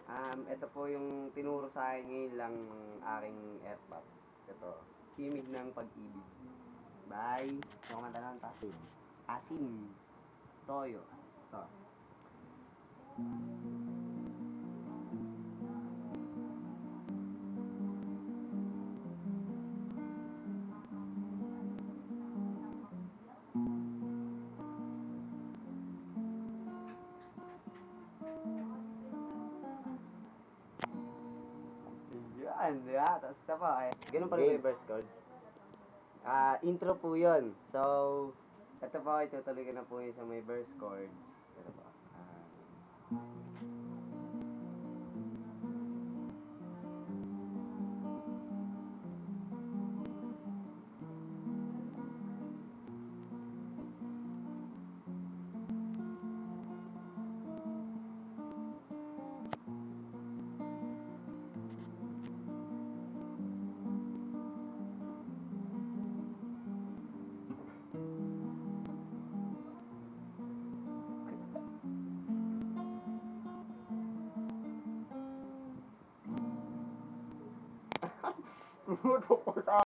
Ito po yung tinuro sa akin ngayon lang ng aking airpop. Ito, Himig ng Pag-ibig. Bye. Kumanta ng Asin. Asin. Toyo. Ito. Yan, di ba? Tapos ito po, ganun pa rin may verse chords. Intro po yun. So, ito po, itutuloy ko na po yun sa may verse chords. Ito po. Tumutok ko sa